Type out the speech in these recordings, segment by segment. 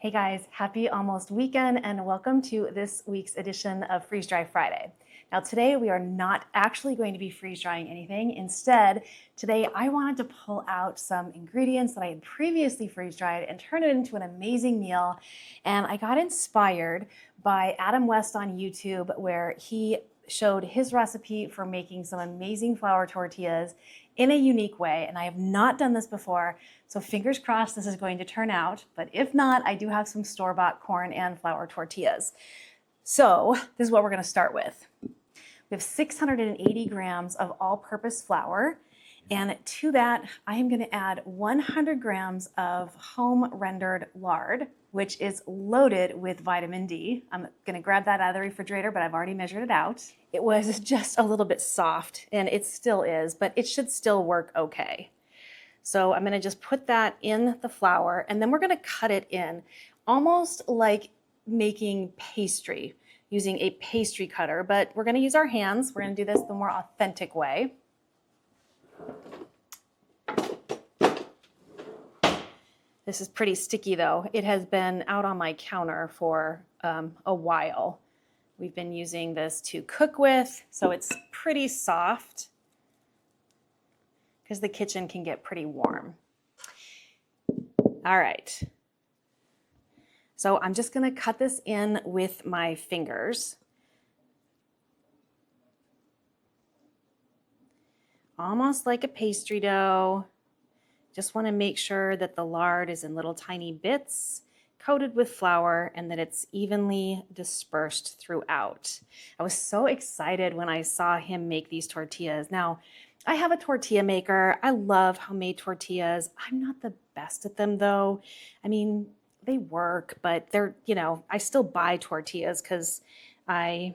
Hey guys, happy almost weekend and welcome to this week's edition of Freeze Dry Friday. Now today we are not actually going to be freeze drying anything. Instead, today I wanted to pull out some ingredients that I had previously freeze dried and turn it into an amazing meal. And I got inspired by Adam West on YouTube, where he showed his recipe for making some amazing flour tortillas in a unique way. And I have not done this before, so fingers crossed this is going to turn out. But if not, I do have some store-bought corn and flour tortillas. So this is what we're going to start with. We have 680 grams of all-purpose flour. And to that, I am going to add 100 grams of home rendered lard, which is loaded with vitamin D. I'm going to grab that out of the refrigerator, but I've already measured it out. It was just a little bit soft, and it still is, but it should still work okay. So I'm going to just put that in the flour, and then we're going to cut it in almost like making pastry using a pastry cutter, but we're going to use our hands. We're going to do this the more authentic way. This is pretty sticky though. It has been out on my counter for a while. We've been using this to cook with, so it's pretty soft because the kitchen can get pretty warm. All right. So I'm just gonna cut this in with my fingers. Almost like a pastry dough. Just want to make sure that the lard is in little tiny bits, coated with flour, and that it's evenly dispersed throughout. I was so excited when I saw him make these tortillas. Now, I have a tortilla maker. I love homemade tortillas. I'm not the best at them though. I mean, they work, but they're, I still buy tortillas because I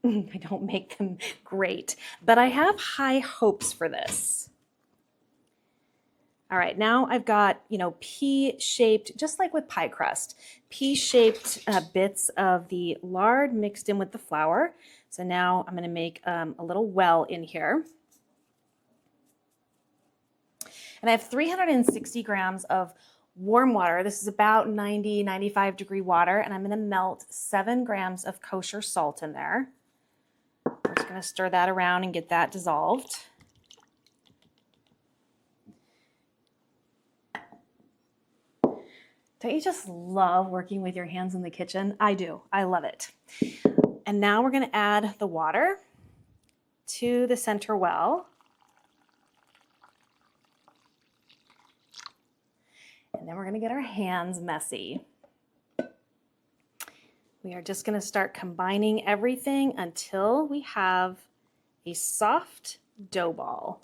don't make them great. But I have high hopes for this. All right, now I've got, pea-shaped, just like with pie crust, pea-shaped bits of the lard mixed in with the flour. So now I'm gonna make a little well in here. And I have 360 grams of warm water. This is about 90, 95 degree water, and I'm gonna melt 7 grams of kosher salt in there. I'm just gonna stir that around and get that dissolved. Don't you just love working with your hands in the kitchen? I do. I love it. And now we're going to add the water to the center well. And then we're going to get our hands messy. We are just going to start combining everything until we have a soft dough ball.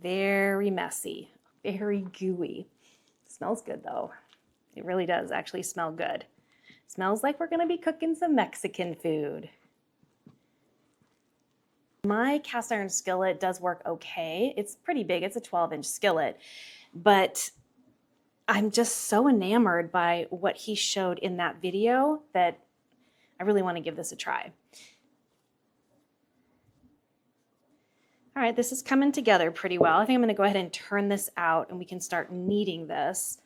Very messy, very gooey. Smells good though. It really does actually smell good. Smells like we're gonna be cooking some Mexican food. My cast iron skillet does work okay. It's pretty big, it's a 12-inch skillet, but I'm just so enamored by what he showed in that video that I really wanna give this a try. All right, this is coming together pretty well. I think I'm gonna go ahead and turn this out and we can start kneading this.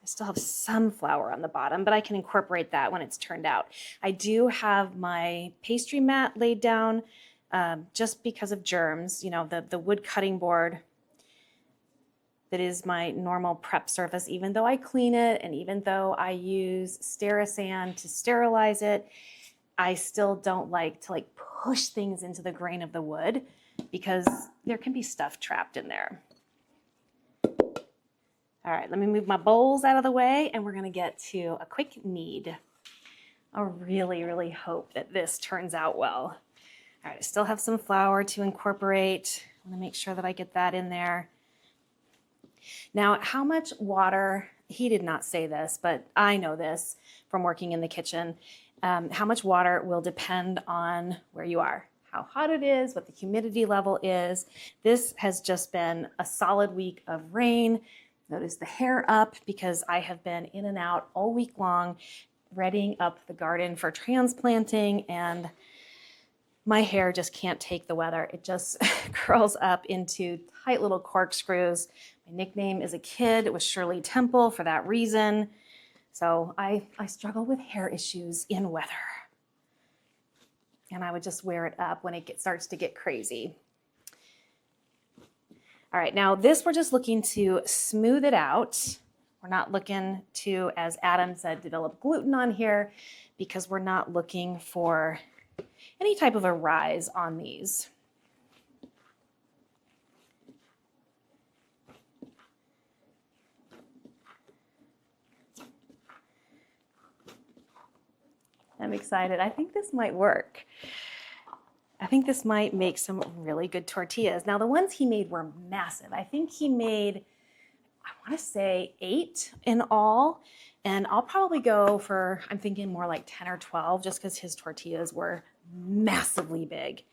I still have some flour on the bottom, but I can incorporate that when it's turned out. I do have my pastry mat laid down just because of germs. The wood cutting board that is my normal prep surface, even though I clean it and even though I use Sterisan to sterilize it, I still don't like to push things into the grain of the wood, because there can be stuff trapped in there. All right, let me move my bowls out of the way and we're gonna get to a quick knead. I really, really hope that this turns out well. All right, I still have some flour to incorporate. I wanna make sure that I get that in there. Now, how much water, he did not say this, but I know this from working in the kitchen, how much water will depend on where you are, how hot it is, what the humidity level is. This has just been a solid week of rain. Notice the hair up because I have been in and out all week long, readying up the garden for transplanting, and my hair just can't take the weather. It just curls up into tight little corkscrews. My nickname as a kid was Shirley Temple for that reason. So I struggle with hair issues in weather. And I would just wear it up when it starts to get crazy. All right, now this we're just looking to smooth it out. We're not looking to, as Adam said, develop gluten on here because we're not looking for any type of a rise on these. I'm excited. I think this might work. I think this might make some really good tortillas. Now, the ones he made were massive. I think he made, I want to say 8 in all. And I'll probably go for, I'm thinking more like 10 or 12 just because his tortillas were massively big.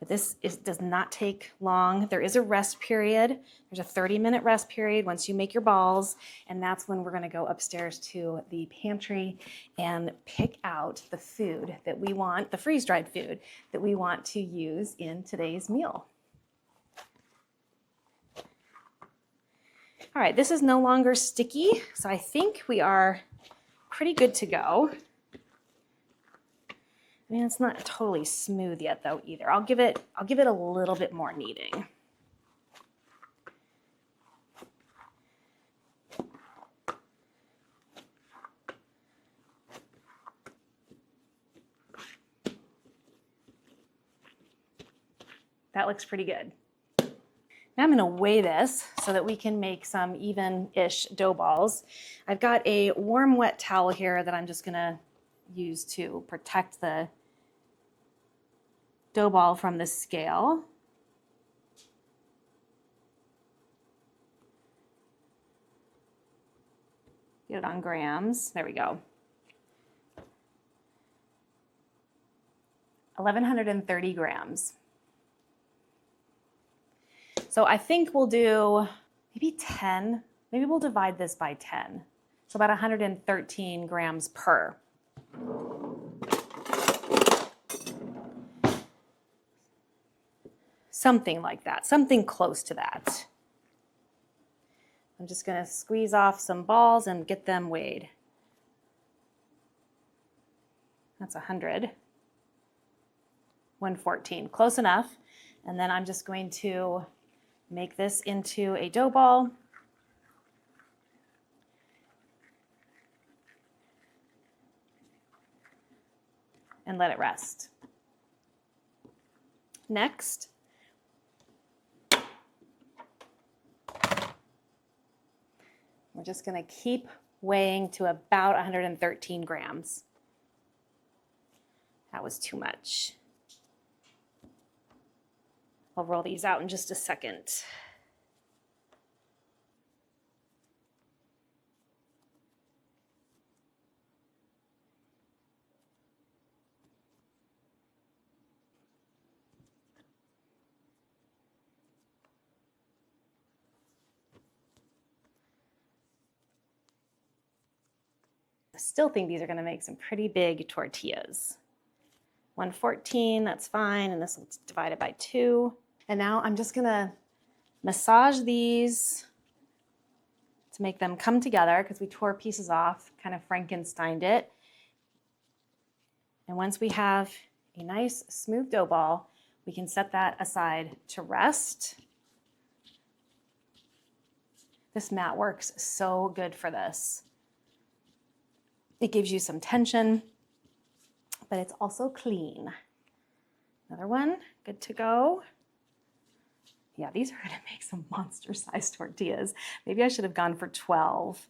But this does not take long. There is a rest period. There's a 30-minute rest period once you make your balls, and that's when we're gonna go upstairs to the pantry and pick out the food that we want, the freeze-dried food that we want to use in today's meal. All right, this is no longer sticky, so I think we are pretty good to go. I mean, it's not totally smooth yet though either. I'll give it a little bit more kneading. That looks pretty good. Now I'm gonna weigh this so that we can make some even-ish dough balls. I've got a warm, wet towel here that I'm just gonna use to protect the dough ball from the scale. Get it on grams. There we go. 1,130 grams. So I think we'll do maybe 10. Maybe we'll divide this by 10. So about 113 grams per. Something like that, something close to that. I'm just gonna squeeze off some balls and get them weighed. That's 100. 114, close enough. And then I'm just going to make this into a dough ball. And let it rest. Next, we're just gonna keep weighing to about 113 grams. That was too much. I'll roll these out in just a second. I still think these are gonna make some pretty big tortillas. 114, that's fine, and this will divide it by 2. And now I'm just gonna massage these to make them come together because we tore pieces off, kind of Frankensteined it. And once we have a nice smooth dough ball, we can set that aside to rest. This mat works so good for this. It gives you some tension, but it's also clean. Another one, good to go. Yeah, these are gonna make some monster-sized tortillas. Maybe I should have gone for 12.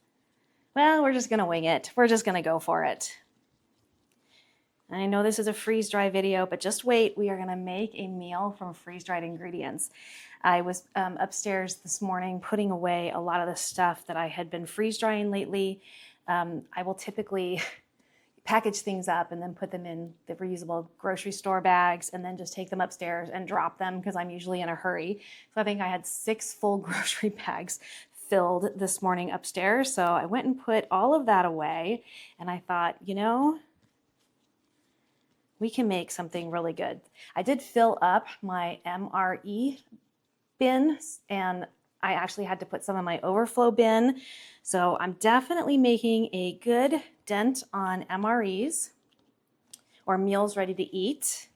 Well, we're just gonna wing it. We're just gonna go for it. And I know this is a freeze-dry video, but just wait. We are gonna make a meal from freeze-dried ingredients. I was upstairs this morning putting away a lot of the stuff that I had been freeze-drying lately. I will typically package things up and then put them in the reusable grocery store bags and then just take them upstairs and drop them because I'm usually in a hurry. So I think I had 6 full grocery bags filled this morning upstairs. So I went and put all of that away and I thought, you know, we can make something really good. I did fill up my MRE bin, and I actually had to put some in my overflow bin. So I'm definitely making a good dent on MREs, or meals ready to eat.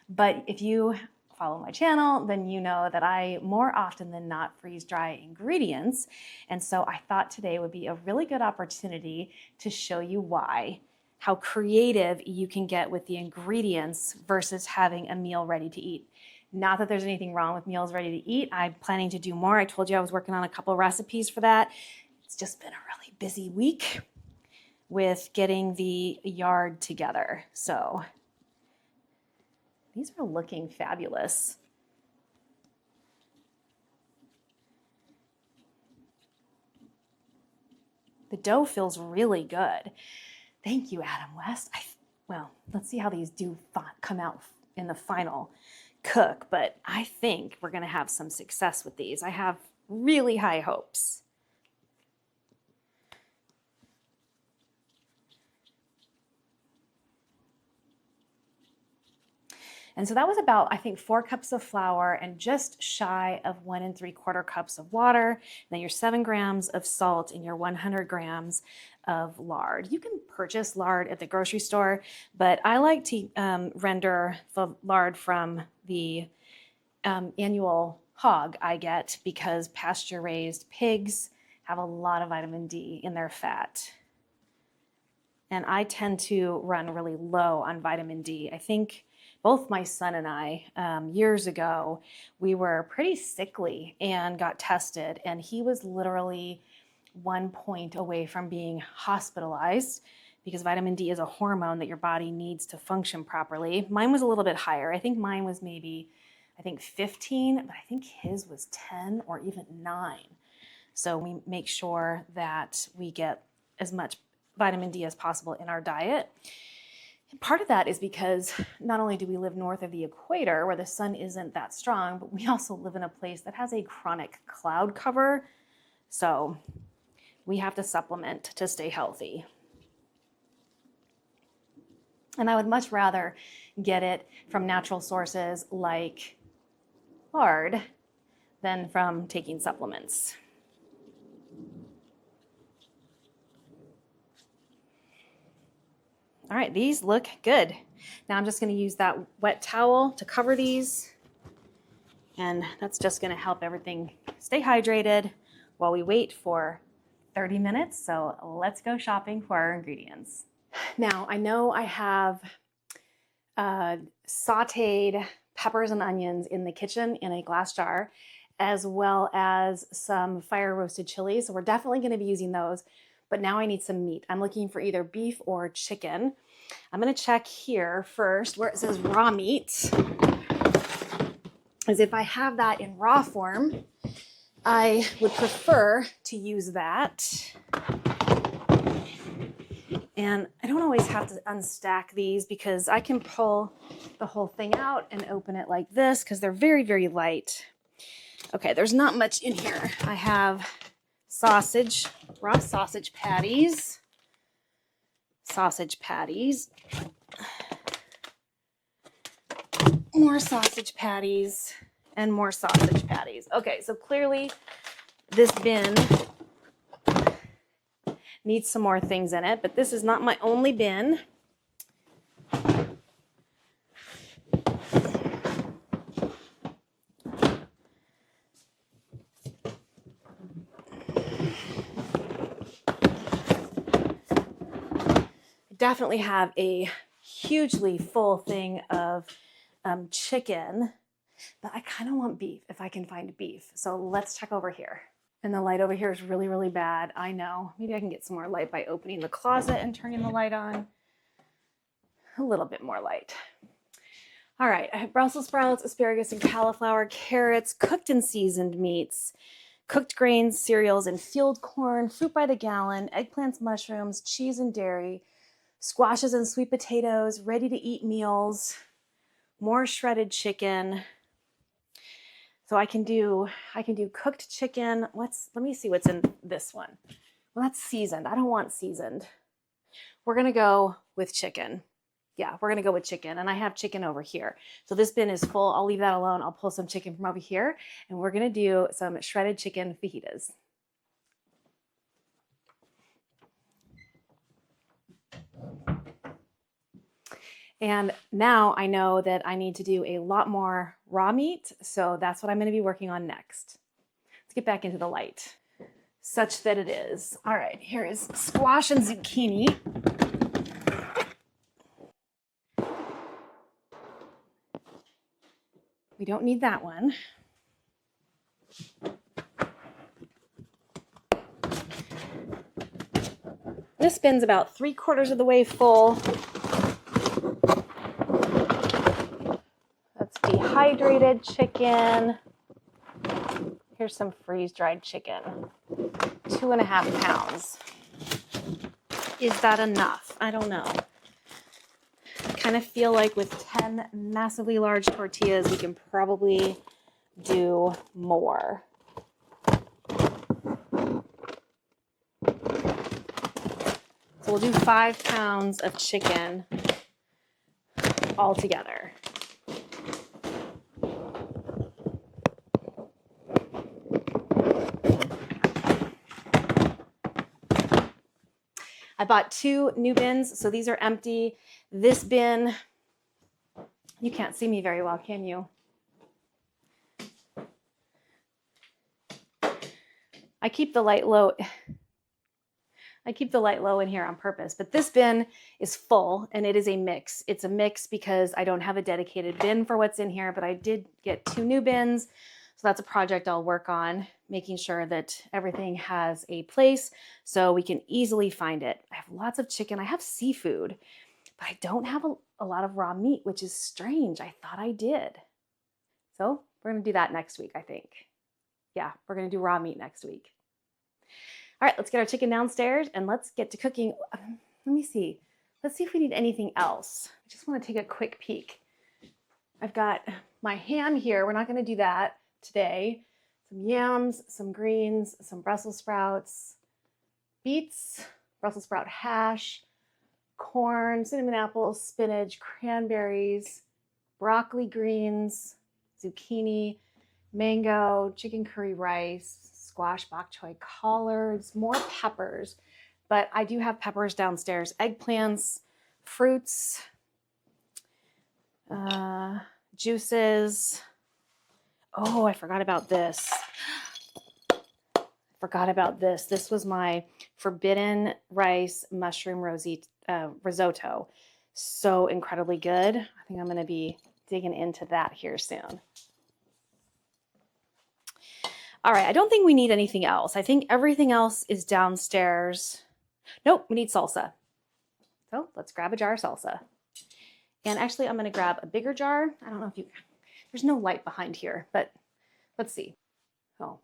But if you follow my channel, then you know that I more often than not freeze dry ingredients. And so I thought today would be a really good opportunity to show you why, how creative you can get with the ingredients versus having a meal ready to eat. Not that there's anything wrong with meals ready to eat. I'm planning to do more. I told you I was working on a couple recipes for that. It's just been a really busy week with getting the yard together. So these are looking fabulous. The dough feels really good. Thank you, Adam West. Well, let's see how these do come out in the final cook, but I think we're gonna have some success with these. I have really high hopes. And so that was about, I think, 4 cups of flour and just shy of 1 3/4 cups of water. And then your 7 grams of salt and your 100 grams of lard. You can purchase lard at the grocery store, but I like to render the lard from the annual hog I get, because pasture-raised pigs have a lot of vitamin D in their fat. And I tend to run really low on vitamin D. I think both my son and I, years ago, we were pretty sickly and got tested, and he was literally 1 point away from being hospitalized, because vitamin D is a hormone that your body needs to function properly. Mine was a little bit higher. I think mine was maybe, 15, but I think his was 10 or even 9. So we make sure that we get as much vitamin D as possible in our diet. And part of that is because not only do we live north of the equator where the sun isn't that strong, but we also live in a place that has a chronic cloud cover. So we have to supplement to stay healthy. And I would much rather get it from natural sources like lard than from taking supplements. All right, these look good. Now I'm just going to use that wet towel to cover these, and that's just going to help everything stay hydrated while we wait for 30 minutes. So let's go shopping for our ingredients. Now I know I have sauteed peppers and onions in the kitchen in a glass jar, as well as some fire roasted chilies. So we're definitely going to be using those. But now I need some meat. I'm looking for either beef or chicken. I'm gonna check here first where it says raw meat, as if I have that in raw form, I would prefer to use that. And I don't always have to unstack these, because I can pull the whole thing out and open it like this, because they're very, very light. Okay, there's not much in here. I have sausage, raw sausage patties, more sausage patties, and more sausage patties. Okay, so clearly this bin needs some more things in it, but this is not my only bin. Definitely have a hugely full thing of chicken, but I kind of want beef if I can find beef. So let's check over here. And the light over here is really, really bad. I know. Maybe I can get some more light by opening the closet and turning the light on. A little bit more light. All right, I have Brussels sprouts, asparagus, and cauliflower, carrots, cooked and seasoned meats, cooked grains, cereals, and field corn, fruit by the gallon, eggplants, mushrooms, cheese and dairy, squashes and sweet potatoes, ready-to-eat meals, more shredded chicken. So I can do cooked chicken. Let me see what's in this one. Well, that's seasoned. I don't want seasoned. We're gonna go with chicken. Yeah, we're gonna go with chicken, and I have chicken over here. So this bin is full. I'll leave that alone. I'll pull some chicken from over here, and we're gonna do some shredded chicken fajitas. And now I know that I need to do a lot more raw meat, so that's what I'm gonna be working on next. Let's get back into the light, such that it is. All right, here is squash and zucchini. We don't need that one. This bin's about 3/4 of the way full. That's dehydrated chicken. Here's some freeze-dried chicken. 2.5 pounds. Is that enough? I don't know. I kind of feel like with 10 massively large tortillas, we can probably do more. So we'll do 5 pounds of chicken all together. I bought 2 new bins, so these are empty. This bin, you can't see me very well, can you? I keep the light low. I keep the light low in here on purpose, but this bin is full and it is a mix. It's a mix because I don't have a dedicated bin for what's in here, but I did get 2 new bins. So that's a project I'll work on, making sure that everything has a place so we can easily find it. I have lots of chicken. I have seafood, but I don't have a lot of raw meat, which is strange. I thought I did. So we're going to do that next week, I think. Yeah, we're going to do raw meat next week. All right, let's get our chicken downstairs and let's get to cooking. Let me see. Let's see if we need anything else. I just want to take a quick peek. I've got my ham here. We're not going to do that today. Some yams, some greens, some Brussels sprouts, beets, Brussels sprout hash, corn, cinnamon apples, spinach, cranberries, broccoli greens, zucchini, mango, chicken curry rice, squash, bok choy, collards, more peppers, but I do have peppers downstairs, eggplants, fruits, juices. Oh, I forgot about this. This was my forbidden rice mushroom risotto. So incredibly good. I think I'm going to be digging into that here soon. All right, I don't think we need anything else. I think everything else is downstairs. Nope, we need salsa. So let's grab a jar of salsa. And actually, I'm gonna grab a bigger jar. I don't know if you, there's no light behind here, but let's see. Oh.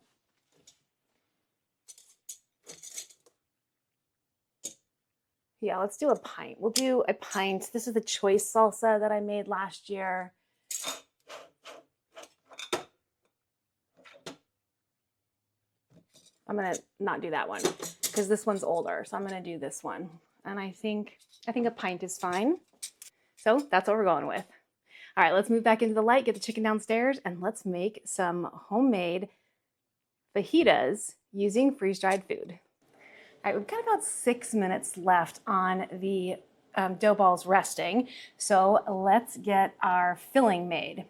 Yeah, let's do a pint. We'll do a pint. This is the choice salsa that I made last year. I'm gonna not do that one because this one's older. So I'm gonna do this one. And I think a pint is fine. So that's what we're going with. All right, let's move back into the light, get the chicken downstairs, and let's make some homemade fajitas using freeze-dried food. All right, we've got about 6 minutes left on the dough balls resting. So let's get our filling made.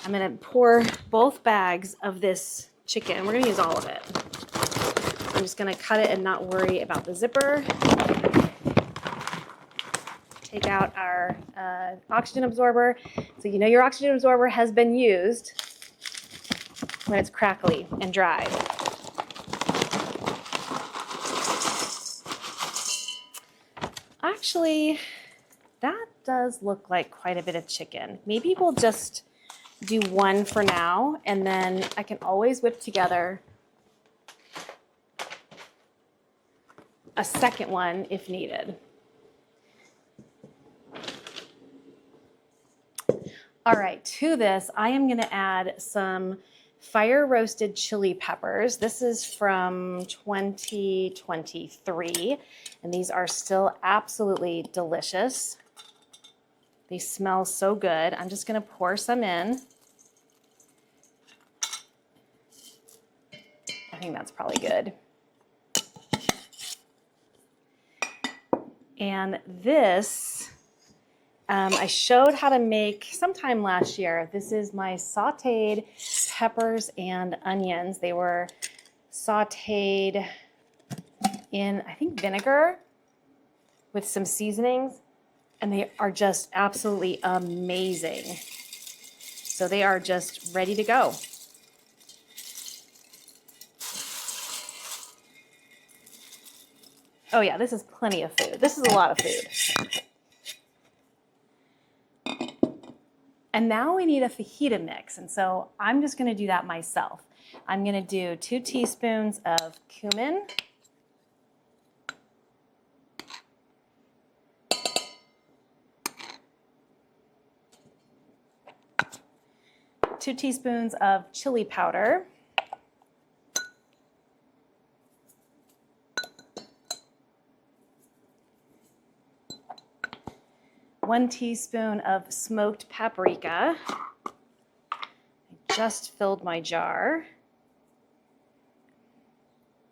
I'm gonna pour both bags of this chicken. We're gonna use all of it. I'm just gonna cut it and not worry about the zipper. Take out our oxygen absorber. So you know your oxygen absorber has been used when it's crackly and dry. Actually, that does look like quite a bit of chicken. Maybe we'll just do one for now, and then I can always whip together a second one if needed. All right, to this, I am gonna add some fire roasted chili peppers. This is from 2023, and these are still absolutely delicious. They smell so good. I'm just gonna pour some in. I think that's probably good. And this, I showed how to make sometime last year. This is my sauteed peppers and onions. They were sauteed in, I think, vinegar with some seasonings, and they are just absolutely amazing. So they are just ready to go. Oh yeah, this is plenty of food. This is a lot of food. And now we need a fajita mix, and so I'm just gonna do that myself. I'm gonna do 2 teaspoons of cumin, 2 teaspoons of chili powder, 1 teaspoon of smoked paprika. I just filled my jar.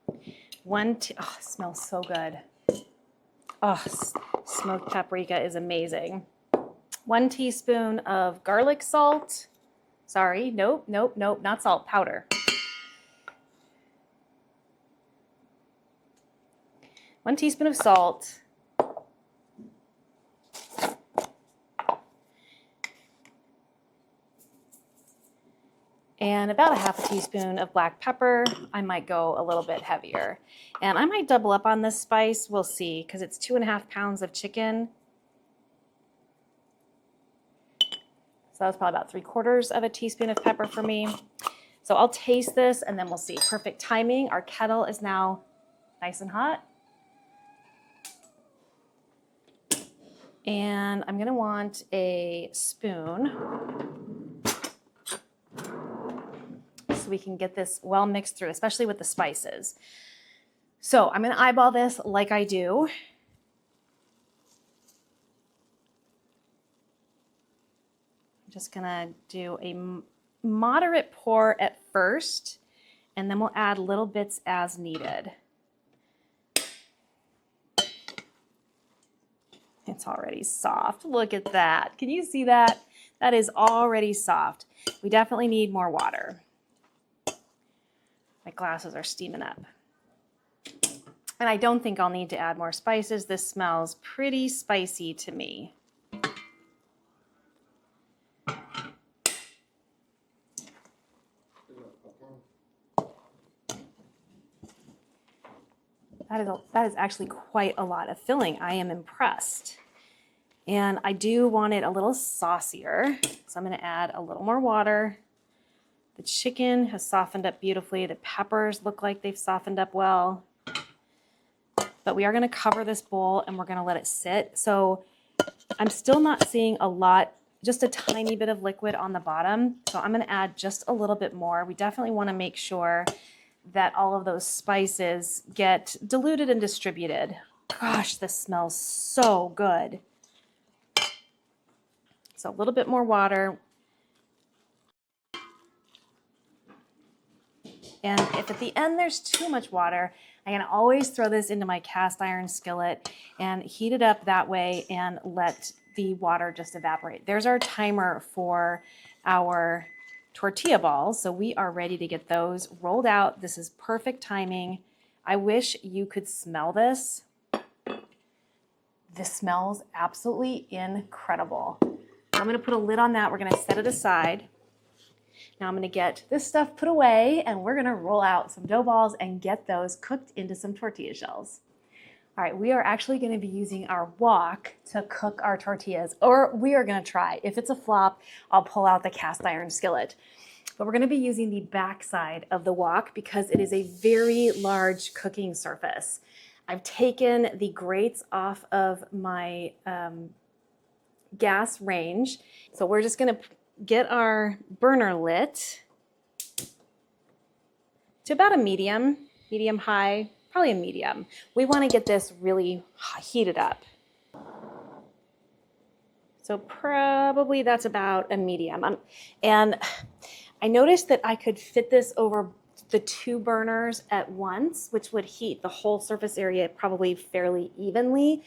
Oh, it smells so good. Oh, smoked paprika is amazing. 1 teaspoon of garlic salt. Sorry, nope, not salt, powder. 1 teaspoon of salt. And about a half a teaspoon of black pepper. I might go a little bit heavier. And I might double up on this spice, we'll see, because it's 2.5 pounds of chicken. So that was probably about 3/4 of a teaspoon of pepper for me. So I'll taste this and then we'll see. Perfect timing. Our kettle is now nice and hot. And I'm gonna want a spoon so we can get this well mixed through, especially with the spices. So I'm gonna eyeball this like I do. I'm just gonna do a moderate pour at first, and then we'll add little bits as needed. It's already soft. Look at that. Can you see that? That is already soft. We definitely need more water. My glasses are steaming up. And I don't think I'll need to add more spices. This smells pretty spicy to me. That is actually quite a lot of filling. I am impressed. And I do want it a little saucier, so I'm gonna add a little more water. The chicken has softened up beautifully. The peppers look like they've softened up well. But we are gonna cover this bowl and we're gonna let it sit. So I'm still not seeing a lot, just a tiny bit of liquid on the bottom. So I'm gonna add just a little bit more. We definitely wanna make sure that all of those spices get diluted and distributed. Gosh, this smells so good. So a little bit more water. And if at the end there's too much water, I can always throw this into my cast iron skillet and heat it up that way and let the water just evaporate. There's our timer for our tortilla balls. So we are ready to get those rolled out. This is perfect timing. I wish you could smell this. This smells absolutely incredible. I'm gonna put a lid on that. We're gonna set it aside. Now I'm gonna get this stuff put away and we're gonna roll out some dough balls and get those cooked into some tortilla shells. All right, we are actually gonna be using our wok to cook our tortillas, or we are gonna try. If it's a flop, I'll pull out the cast iron skillet. But we're gonna be using the back side of the wok because it is a very large cooking surface. I've taken the grates off of my gas range. So we're just gonna get our burner lit to about a medium high, probably a medium. We wanna get this really heated up. So probably that's about a medium. And I noticed that I could fit this over the 2 burners at once, which would heat the whole surface area probably fairly evenly,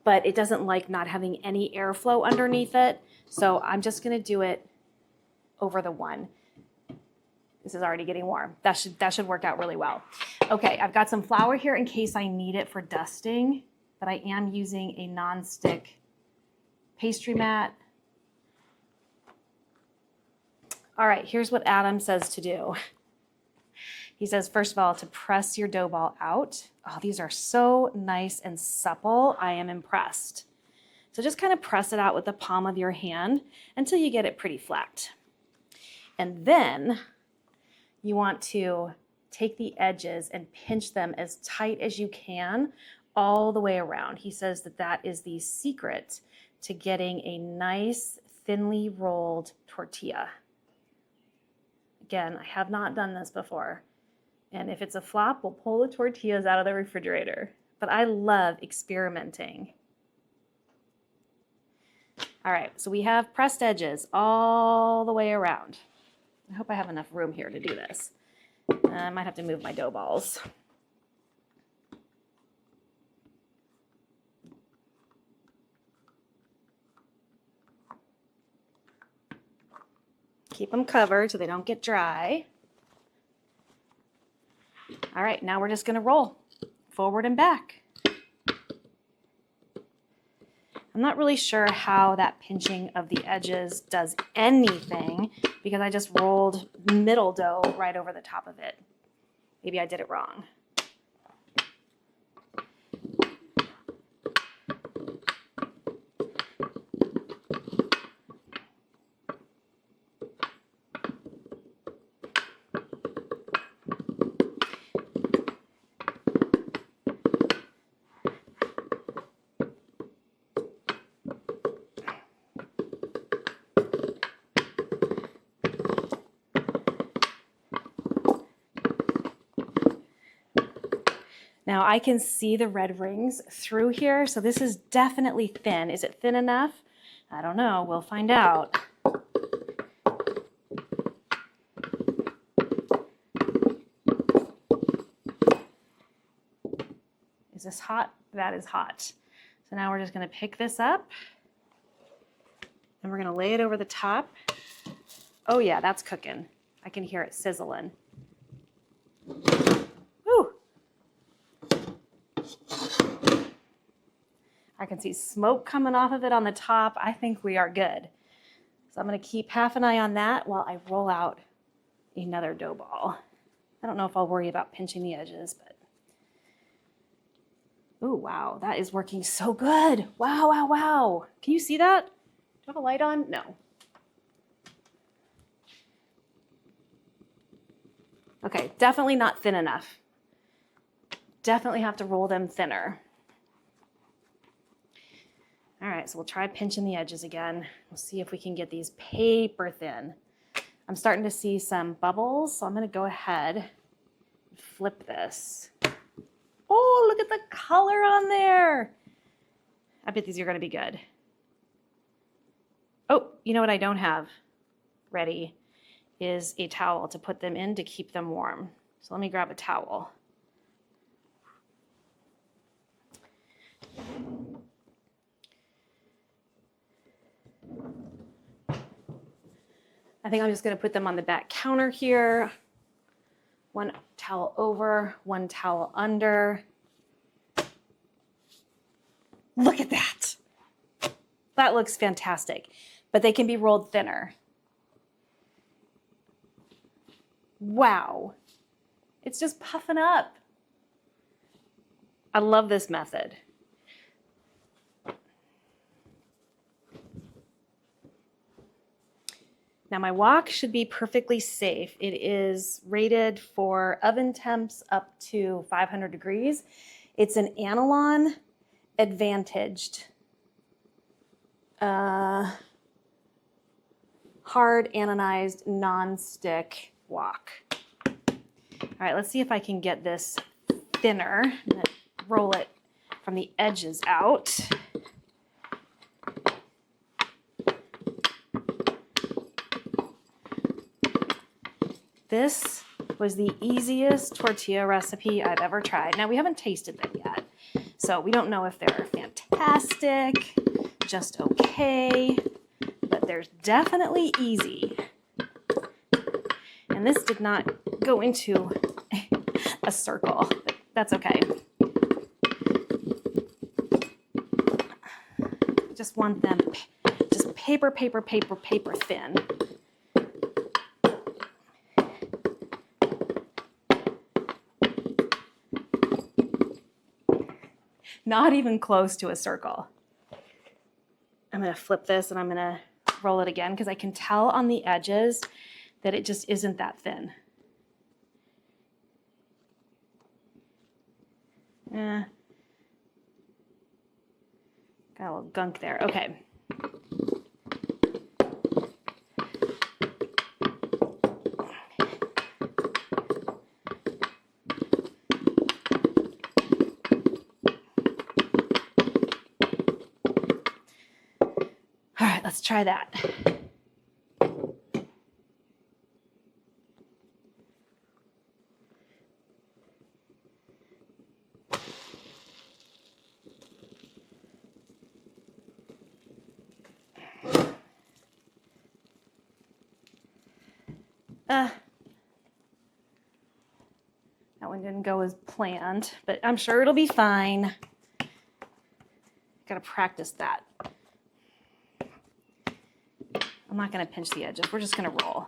but it doesn't like not having any airflow underneath it. So I'm just gonna do it over the one. This is already getting warm. That should work out really well. Okay, I've got some flour here in case I need it for dusting, but I am using a non-stick pastry mat. All right, here's what Adam says to do. He says, first of all, to press your dough ball out. Oh, these are so nice and supple. I am impressed. So just kind of press it out with the palm of your hand until you get it pretty flat. And then you want to take the edges and pinch them as tight as you can all the way around. He says that that is the secret to getting a nice, thinly rolled tortilla. Again, I have not done this before. And if it's a flop, we'll pull the tortillas out of the refrigerator. But I love experimenting. All right, so we have pressed edges all the way around. I hope I have enough room here to do this. I might have to move my dough balls. Keep them covered so they don't get dry. All right, now we're just gonna roll forward and back. I'm not really sure how that pinching of the edges does anything because I just rolled middle dough right over the top of it. Maybe I did it wrong. Now I can see the red rings through here, so this is definitely thin. Is it thin enough? I don't know, we'll find out. Is this hot? That is hot. So now we're just gonna pick this up and we're gonna lay it over the top. Oh yeah, that's cooking. I can hear it sizzling. I can see smoke coming off of it on the top. I think we are good. So I'm gonna keep half an eye on that while I roll out another dough ball. I don't know if I'll worry about pinching the edges, but. Oh, wow, that is working so good. Wow, wow, wow. Can you see that? Do I have a light on? No. Okay, definitely not thin enough. Definitely have to roll them thinner. All right, so we'll try pinching the edges again. We'll see if we can get these paper thin. I'm starting to see some bubbles, so I'm gonna go ahead and flip this. Oh, look at the color on there. I bet these are gonna be good. Oh, you know what I don't have ready is a towel to put them in to keep them warm. So let me grab a towel. I think I'm just gonna put them on the back counter here. One towel over, one towel under. Look at that. That looks fantastic, but they can be rolled thinner. Wow, it's just puffing up. I love this method. Now my wok should be perfectly safe. It is rated for oven temps up to 500 degrees. It's an Analon Advantaged hard anodized non-stick wok. All right, let's see if I can get this thinner. I'm gonna roll it from the edges out. This was the easiest tortilla recipe I've ever tried. Now, we haven't tasted them yet, so we don't know if they're fantastic, just okay, but they're definitely easy. And this did not go into a circle, but that's okay. Just want them just paper thin. Not even close to a circle. I'm gonna flip this and I'm gonna roll it again because I can tell on the edges that it just isn't that thin. Got a little gunk there. Okay. All right, let's try that. That one didn't go as planned, but I'm sure it'll be fine. Gotta practice that. I'm not gonna pinch the edges. We're just gonna roll.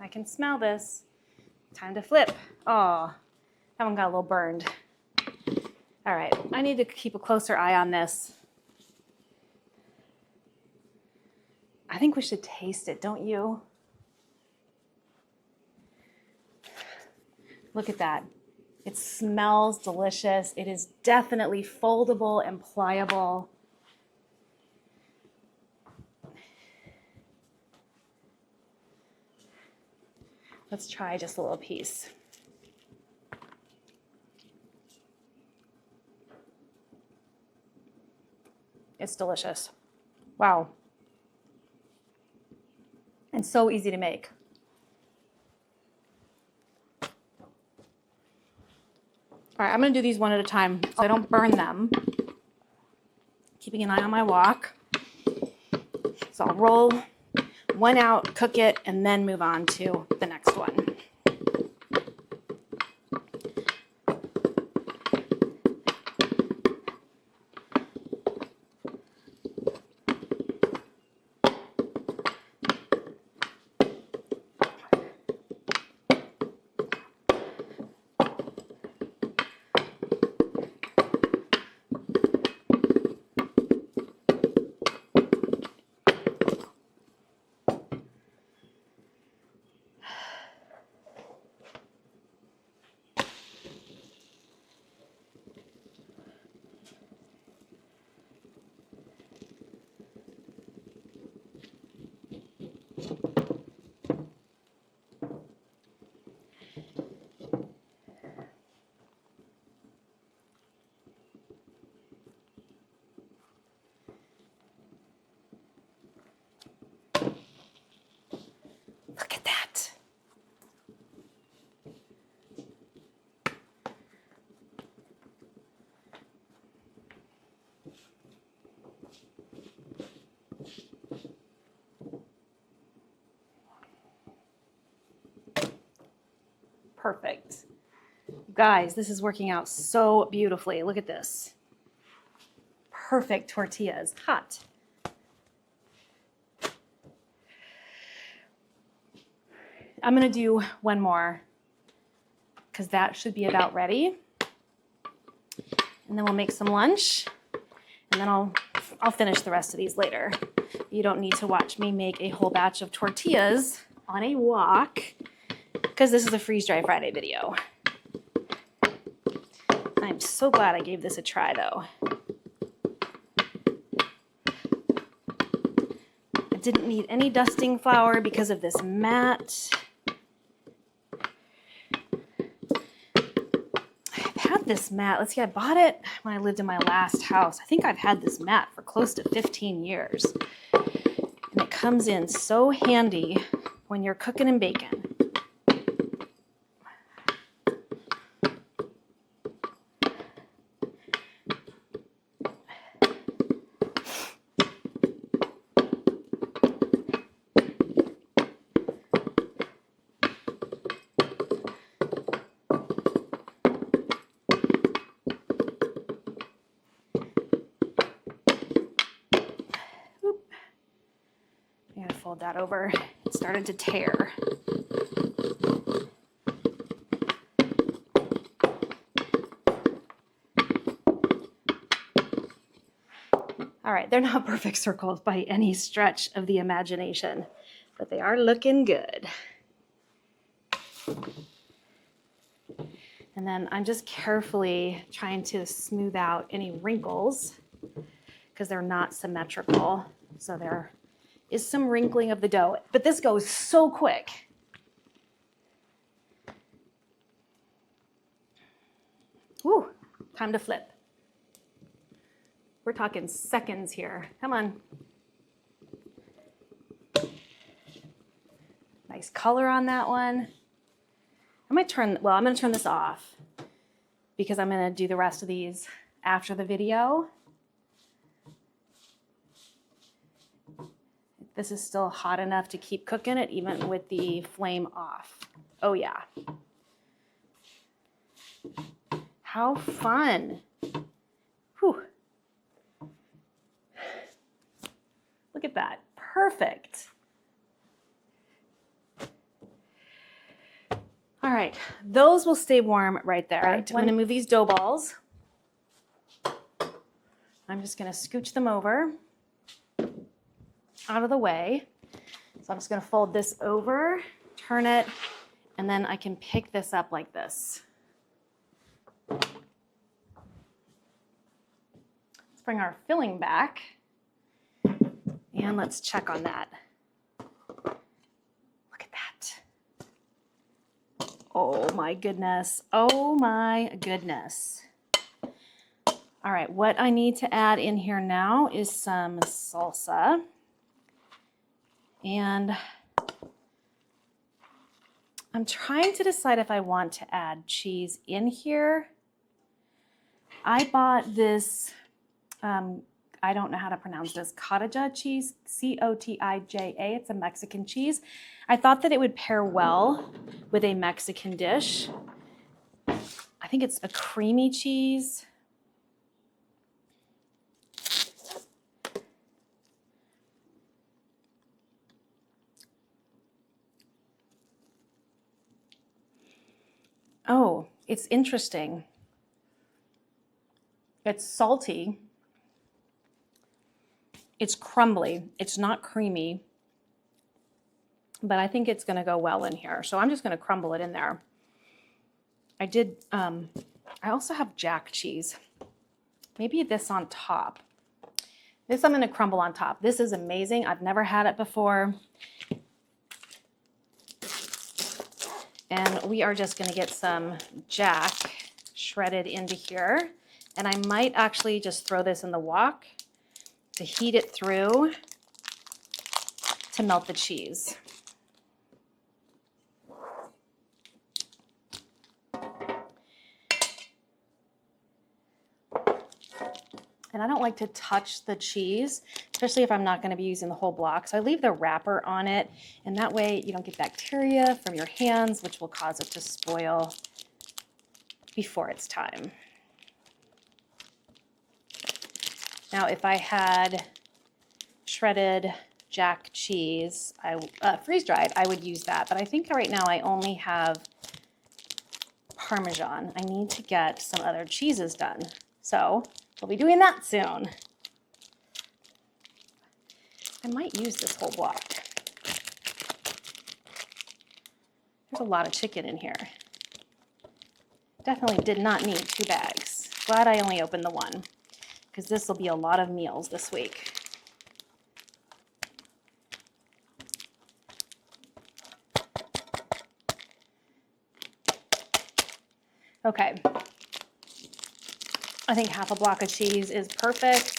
I can smell this. Time to flip. Oh, that one got a little burned. All right, I need to keep a closer eye on this. I think we should taste it, don't you? Look at that. It smells delicious. It is definitely foldable and pliable. Let's try just a little piece. It's delicious. Wow. And so easy to make. All right, I'm gonna do these one at a time so I don't burn them. Keeping an eye on my wok. So I'll roll one out, cook it, and then move on to the next one. Look at that. Perfect. Guys, this is working out so beautifully. Look at this. Perfect tortillas, hot. I'm gonna do one more because that should be about ready. And then we'll make some lunch and then I'll finish the rest of these later. You don't need to watch me make a whole batch of tortillas on a wok because this is a Freeze Dry Friday video. I'm so glad I gave this a try though. It didn't need any dusting flour because of this mat. I've had this mat. Let's see, I bought it when I lived in my last house. I think I've had this mat for close to 15 years. And it comes in so handy when you're cooking and baking. Fold that over. It started to tear. All right, they're not perfect circles by any stretch of the imagination, but they are looking good. And then I'm just carefully trying to smooth out any wrinkles because they're not symmetrical. So there is some wrinkling of the dough, but this goes so quick. Woo, time to flip. We're talking seconds here. Come on. Nice color on that one. I'm gonna turn this off because I'm gonna do the rest of these after the video. This is still hot enough to keep cooking it even with the flame off. Oh yeah. How fun. Whew. Look at that, perfect. All right, those will stay warm right there. Right, I'm gonna move these dough balls. I'm just gonna scooch them over out of the way. So I'm just gonna fold this over, turn it, and then I can pick this up like this. Let's bring our filling back and let's check on that. Look at that. Oh my goodness. Oh my goodness. All right, what I need to add in here now is some salsa. And I'm trying to decide if I want to add cheese in here. I bought this, I don't know how to pronounce this, cotija cheese, C-O-T-I-J-A. It's a Mexican cheese. I thought that it would pair well with a Mexican dish. I think it's a creamy cheese. Oh, it's interesting. It's salty. It's crumbly. It's not creamy, but I think it's gonna go well in here. So I'm just gonna crumble it in there. I also have jack cheese. Maybe this on top. This I'm gonna crumble on top. This is amazing. I've never had it before. And we are just gonna get some jack shredded into here. And I might actually just throw this in the wok to heat it through to melt the cheese. And I don't like to touch the cheese, especially if I'm not going to be using the whole block. So I leave the wrapper on it, and that way you don't get bacteria from your hands, which will cause it to spoil before it's time. Now, if I had shredded jack cheese, freeze-dried, I would use that. But I think right now I only have Parmesan. I need to get some other cheeses done. So we'll be doing that soon. I might use this whole block. There's a lot of chicken in here. Definitely did not need 2 bags. Glad I only opened the one, because this will be a lot of meals this week. Okay. I think half a block of cheese is perfect.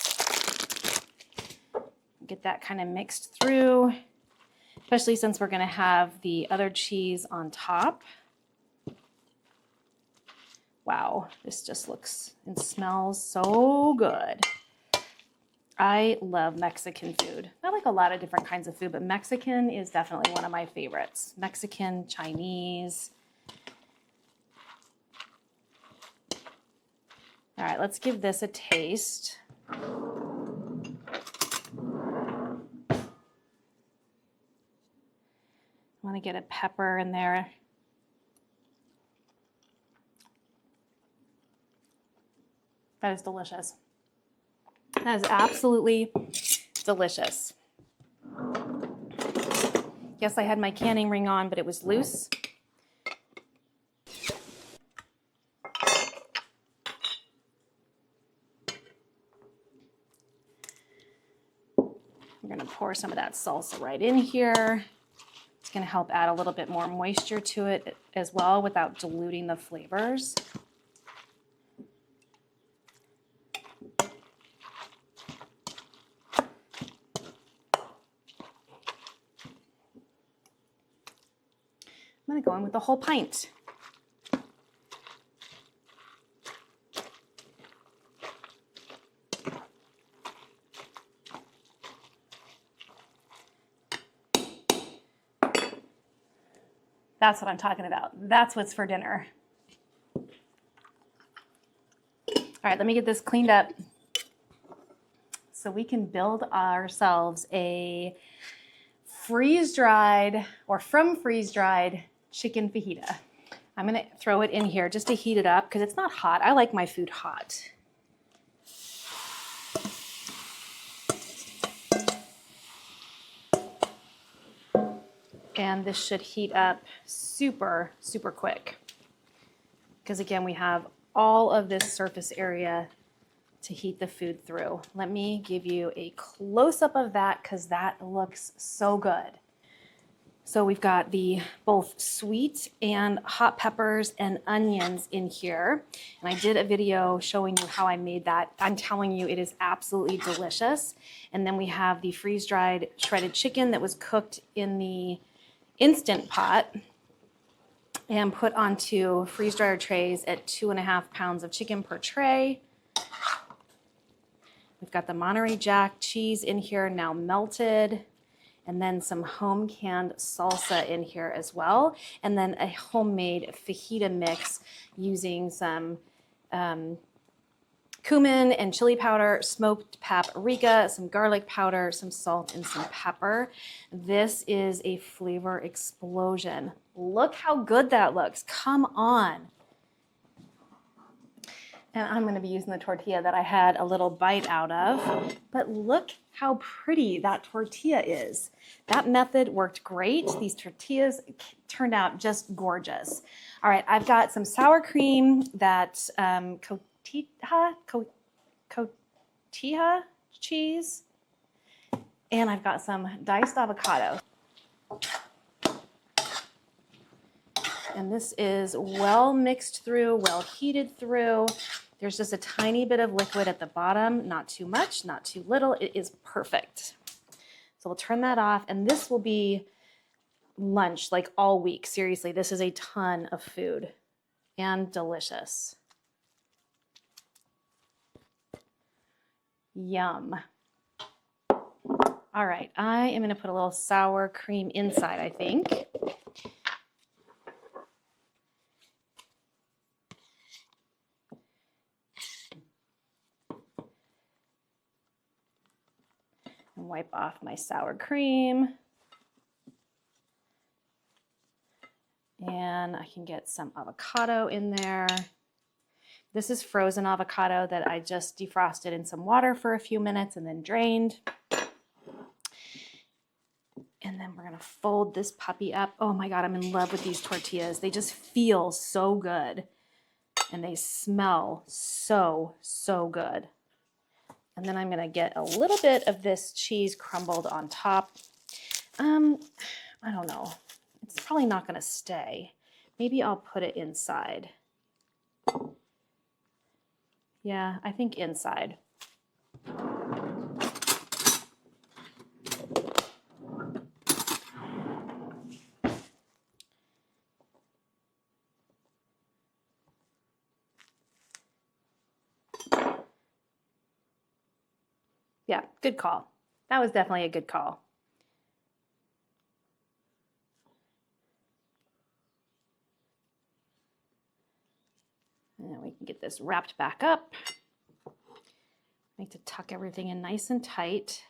Get that kind of mixed through, especially since we're going to have the other cheese on top. Wow, this just looks and smells so good. I love Mexican food. I like a lot of different kinds of food, but Mexican is definitely one of my favorites. Mexican, Chinese. All right, let's give this a taste. I want to get a pepper in there. That is delicious. That is absolutely delicious. Yes, I had my canning ring on, but it was loose. We're going to pour some of that salsa right in here. It's going to help add a little bit more moisture to it as well without diluting the flavors. I'm going to go in with the whole pint. That's what I'm talking about. That's what's for dinner. All right, let me get this cleaned up so we can build ourselves a freeze-dried or from freeze-dried chicken fajita. I'm gonna throw it in here just to heat it up because it's not hot. I like my food hot. And this should heat up super, super quick. Because again, we have all of this surface area to heat the food through. Let me give you a close-up of that because that looks so good. So we've got the both sweet and hot peppers and onions in here. And I did a video showing you how I made that. I'm telling you, it is absolutely delicious. And then we have the freeze-dried shredded chicken that was cooked in the Instant Pot and put onto freeze dryer trays at 2.5 pounds of chicken per tray. We've got the Monterey Jack cheese in here now melted, and then some home canned salsa in here as well, and then a homemade fajita mix using some cumin and chili powder, smoked paprika, some garlic powder, some salt, and some pepper. This is a flavor explosion. Look how good that looks. Come on. And I'm going to be using the tortilla that I had a little bite out of. But look how pretty that tortilla is. That method worked great. These tortillas turned out just gorgeous. All right, I've got some sour cream that cotija cheese, and I've got some diced avocado. And this is well mixed through, well heated through. There's just a tiny bit of liquid at the bottom, not too much, not too little. It is perfect. So we'll turn that off, and this will be lunch like all week. Seriously, this is a ton of food and delicious. Yum. All right, I am going to put a little sour cream inside, I think. And wipe off my sour cream. And I can get some avocado in there. This is frozen avocado that I just defrosted in some water for a few minutes and then drained. And then we're gonna fold this puppy up. Oh my God, I'm in love with these tortillas. They just feel so good. And they smell so, so good. And then I'm gonna get a little bit of this cheese crumbled on top. I don't know. It's probably not gonna stay. Maybe I'll put it inside. Yeah, I think inside. Yeah, good call. That was definitely a good call. And then we can get this wrapped back up. I need to tuck everything in nice and tight.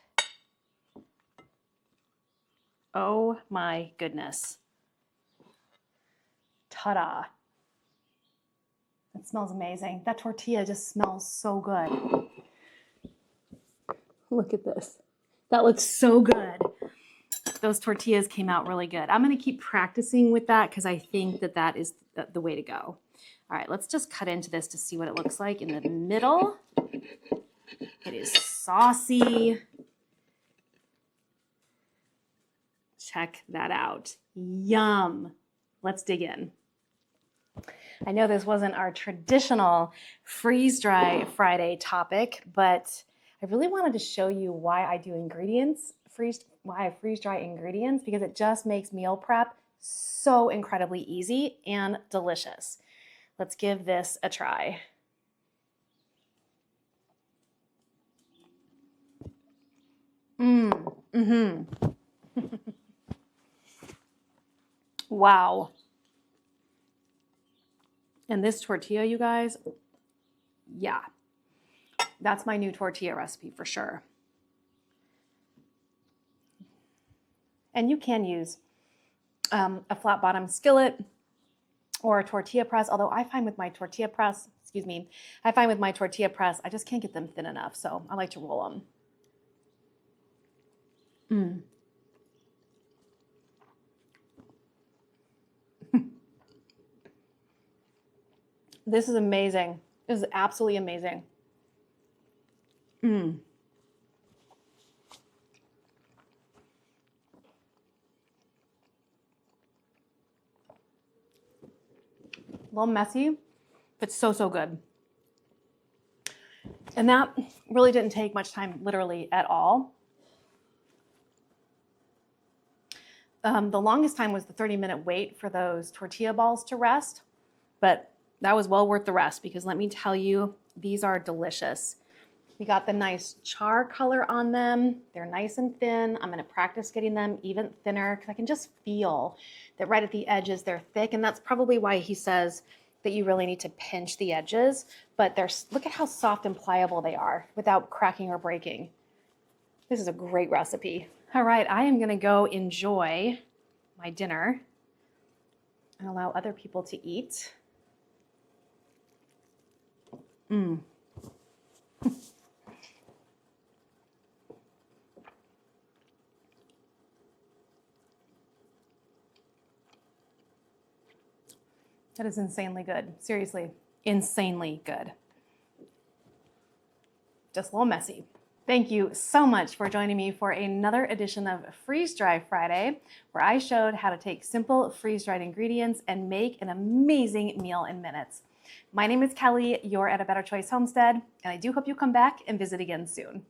Oh my goodness. Ta-da. That smells amazing. That tortilla just smells so good. Look at this. That looks so good. Those tortillas came out really good. I'm going to keep practicing with that because I think that that is the way to go. All right, let's just cut into this to see what it looks like in the middle. It is saucy. Check that out. Yum. Let's dig in. I know this wasn't our traditional freeze-dry Friday topic, but I really wanted to show you why I do ingredients, why I freeze-dry ingredients, because it just makes meal prep so incredibly easy and delicious. Let's give this a try. Wow. And this tortilla, you guys, yeah, that's my new tortilla recipe for sure. And you can use a flat bottom skillet or a tortilla press, although I find with my tortilla press, I just can't get them thin enough, so I like to roll them. This is amazing. This is absolutely amazing. A little messy, but so, so good. And that really didn't take much time, literally at all. The longest time was the 30-minute wait for those tortilla balls to rest, but that was well worth the rest because let me tell you, these are delicious. We got the nice char color on them. They're nice and thin. I'm gonna practice getting them even thinner because I can just feel that right at the edges they're thick, and that's probably why he says that you really need to pinch the edges, but look at how soft and pliable they are without cracking or breaking. This is a great recipe. All right, I am gonna go enjoy my dinner and allow other people to eat. That is insanely good. Seriously, insanely good. Just a little messy. Thank you so much for joining me for another edition of Freeze Dry Friday, where I showed how to take simple freeze-dried ingredients and make an amazing meal in minutes. My name is Kelly, you're at A Better Choice Homestead, and I do hope you come back and visit again soon.